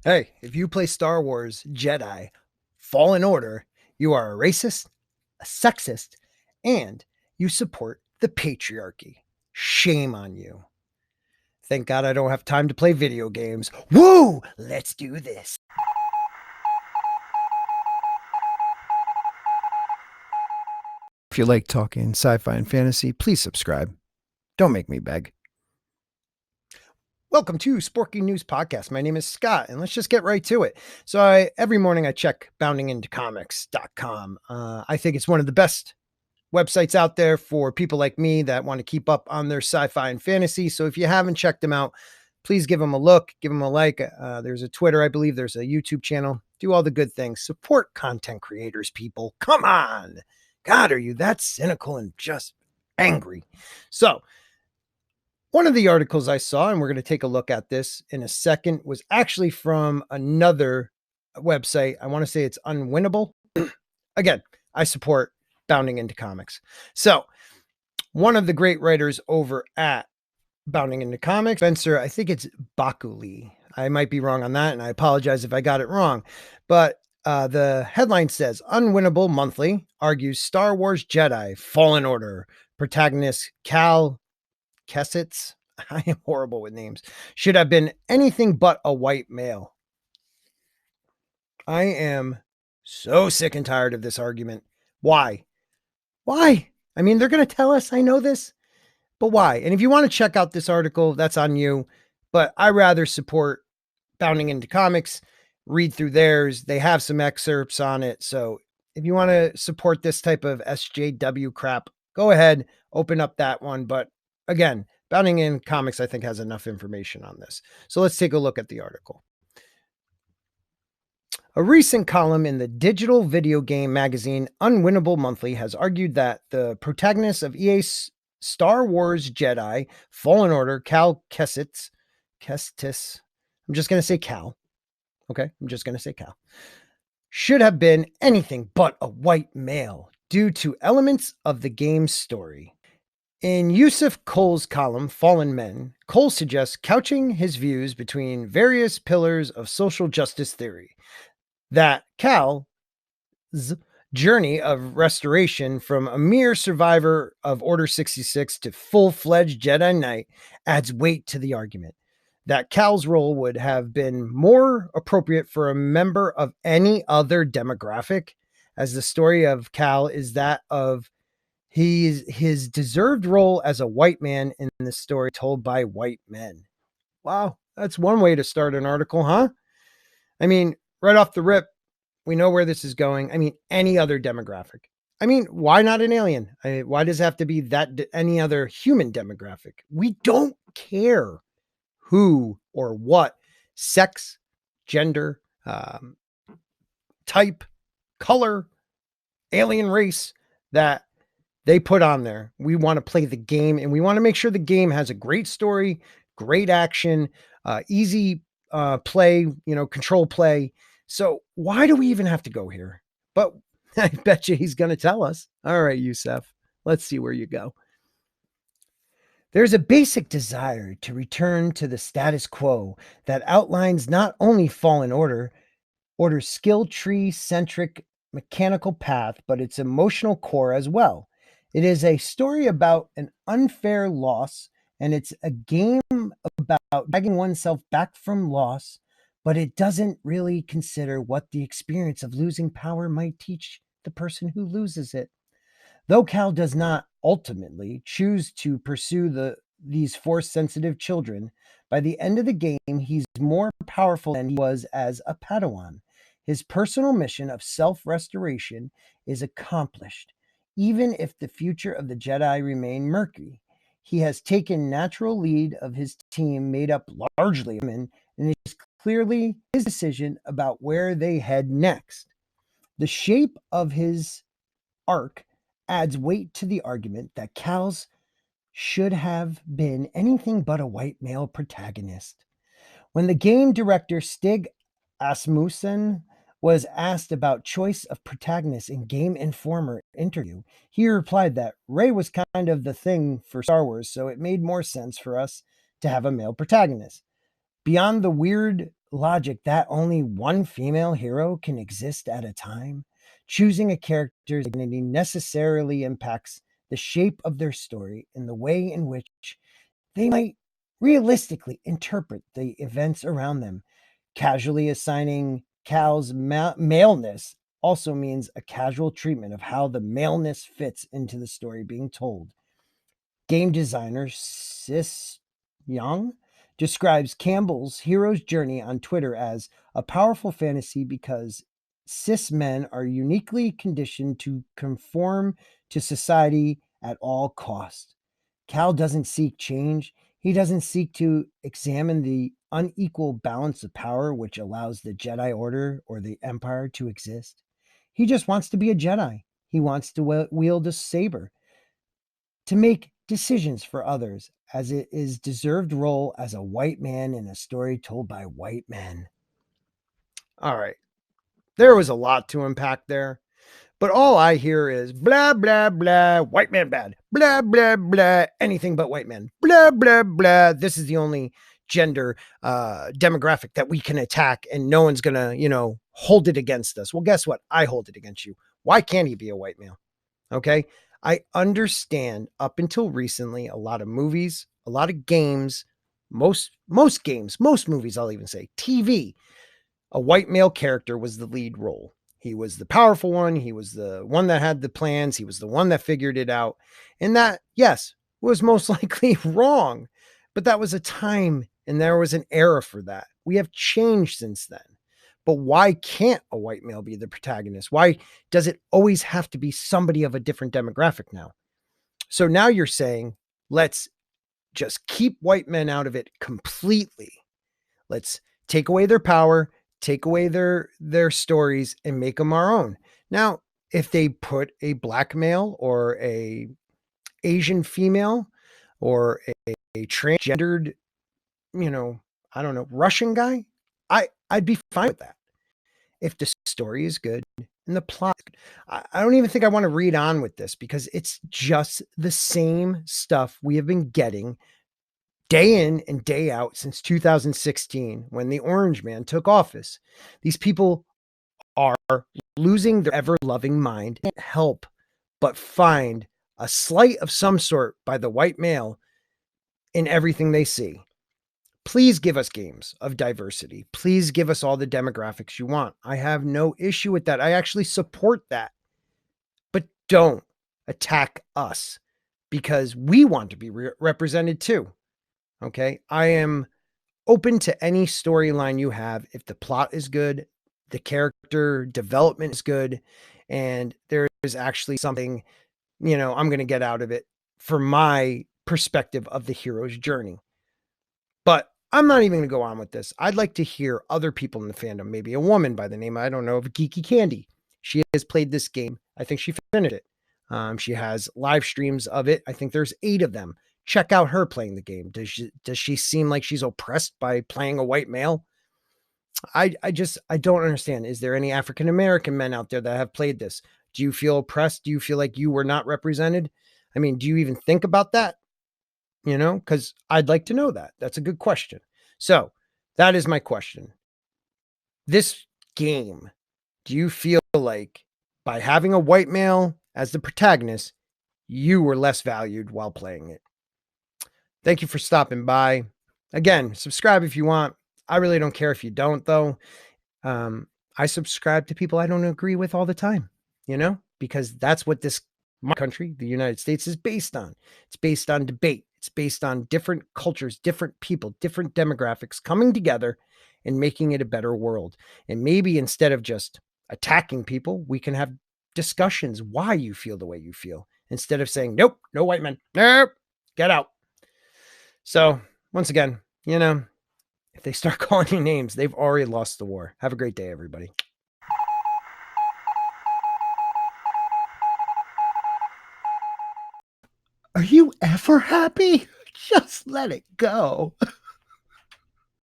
Hey, if you play Star Wars Jedi Fallen Order, you are a racist, a sexist, and you support the patriarchy. Shame on you. Thank God I don't have time to play video games. Woo! Let's do this. If you like talking sci-fi and fantasy, please subscribe. Don't make me beg. Welcome to Sporky News Podcast. My name is Scott, and let's just get right to it. So every morning I check boundingintocomics.com. I think it's one of the best websites out there for people like me that want to keep up on their sci-fi and fantasy. So if you haven't checked them out, please give them a look, give them a like. There's a Twitter, I believe. There's a YouTube channel. Do all the good things. Support content creators, people. Come on. God, are you that cynical and just angry? So one of the articles I saw, and we're going to take a look at this in a second, was actually from another website. I want to say it's Unwinnable. Again, I support Bounding into Comics. So one of the great writers over at Bounding into Comics, Spencer, I think it's Baculi. I might be wrong on that, and I apologize if I got it wrong. But the headline says, Unwinnable Monthly argues Star Wars Jedi Fallen Order protagonist Cal Kesset's, I am horrible with names, should have been anything but a white male. I am so sick and tired of this argument. Why? Why? I mean, they're going to tell us, I know this, but why? And if you want to check out this article, that's on you. But I rather support Bounding into Comics, read through theirs. They have some excerpts on it. So if you want to support this type of SJW crap, go ahead, open up that one. But again, Bounding in Comics, I think, has enough information on this. So let's take a look at the article. A recent column in the digital video game magazine Unwinnable Monthly has argued that the protagonist of EA's Star Wars Jedi Fallen Order, Cal Kestis, I'm just going to say Cal. Okay, I'm just going to say Cal, should have been anything but a white male due to elements of the game's story. In Yusuf Cole's column, Fallen Men, Cole suggests couching his views between various pillars of social justice theory. That Cal's journey of restoration from a mere survivor of Order 66 to full-fledged Jedi Knight adds weight to the argument. That Cal's role would have been more appropriate for a member of any other demographic, as the story of Cal is that of his deserved role as a white man in the story told by white men. Wow, that's one way to start an article, huh? I mean, right off the rip, we know where this is going. I mean, any other demographic. I mean, why not an alien? Why does it have to be that any other human demographic? We don't care who or what sex, gender, type, color, alien race that they put on there. We want to play the game, and we want to make sure the game has a great story, great action, easy play, control play. So why do we even have to go here? But I bet you he's going to tell us. All right, Yusuf, let's see where you go. There's a basic desire to return to the status quo that outlines not only Fallen Order's skill tree centric mechanical path, but its emotional core as well. It is a story about an unfair loss, and it's a game about dragging oneself back from loss, but it doesn't really consider what the experience of losing power might teach the person who loses it. Though Cal does not ultimately choose to pursue these force-sensitive children, by the end of the game, he's more powerful than he was as a Padawan. His personal mission of self-restoration is accomplished, even if the future of the Jedi remain murky. He has taken natural lead of his team made up largely of women, and it is clearly his decision about where they head next. The shape of his arc adds weight to the argument that Cal's should have been anything but a white male protagonist. When the game director Stig Asmussen was asked about choice of protagonist in Game Informer interview, he replied that Rey was kind of the thing for Star Wars, so it made more sense for us to have a male protagonist. Beyond the weird logic that only one female hero can exist at a time? Choosing a character's identity necessarily impacts the shape of their story and the way in which they might realistically interpret the events around them. Casually assigning Cal's maleness also means a casual treatment of how the maleness fits into the story being told. Game designer Sis Young describes Campbell's hero's journey on Twitter as a powerful fantasy because cis men are uniquely conditioned to conform to society at all costs. Cal doesn't seek change. He doesn't seek to examine the unequal balance of power which allows the Jedi Order or the Empire to exist. He just wants to be a Jedi. He wants to wield a saber, to make decisions for others, as it is deserved role as a white man in a story told by white men. All right. There was a lot to unpack there. But all I hear is blah, blah, blah, white man bad, blah, blah, blah, anything but white men, blah, blah, blah. This is the only gender demographic that we can attack, and no one's going to, hold it against us. Well, guess what? I hold it against you. Why can't he be a white male? Okay. I understand up until recently, a lot of movies, a lot of games, most games, most movies, I'll even say TV, a white male character was the lead role. He was the powerful one. He was the one that had the plans. He was the one that figured it out. And that, yes, was most likely wrong. But that was a time and there was an era for that. We have changed since then. But why can't a white male be the protagonist? Why does it always have to be somebody of a different demographic now? So now you're saying, let's just keep white men out of it completely. Let's take away their power, take away their stories, and make them our own. Now, if they put a black male or a Asian female or a transgendered, I don't know, Russian guy, I'd be fine with that. If the story is good and the plot, I don't even think I want to read on with this because it's just the same stuff we have been getting day in and day out since 2016 when the Orange Man took office. These people are losing their ever loving mind. Can't help but find a slight of some sort by the white male in everything they see. Please give us games of diversity. Please give us all the demographics you want. I have no issue with that. I actually support that. But don't attack us because we want to be represented too. Okay. I am open to any storyline you have if the plot is good, the character development is good, and there is actually something, I'm going to get out of it for my perspective of the hero's journey. But I'm not even going to go on with this. I'd like to hear other people in the fandom, maybe a woman by the name, I don't know, of Geeky Candy. She has played this game. I think she finished it. She has live streams of it. I think there's 8 of them. Check out her playing the game. Does she seem like she's oppressed by playing a white male? I don't understand. Is there any African American men out there that have played this? Do you feel oppressed? Do you feel like you were not represented? I mean, do you even think about that? Because I'd like to know that. That's a good question. So that is my question. This game, do you feel like by having a white male as the protagonist, you were less valued while playing it? Thank you for stopping by. Again, subscribe if you want. I really don't care if you don't, though. I subscribe to people I don't agree with all the time, because that's what my country, the United States, is based on. It's based on debate. It's based on different cultures, different people, different demographics coming together and making it a better world. And maybe instead of just attacking people, we can have discussions why you feel the way you feel instead of saying, nope, no white men, nope, get out. So once again, if they start calling you names, they've already lost the war. Have a great day, everybody. Are you ever happy? Just let it go.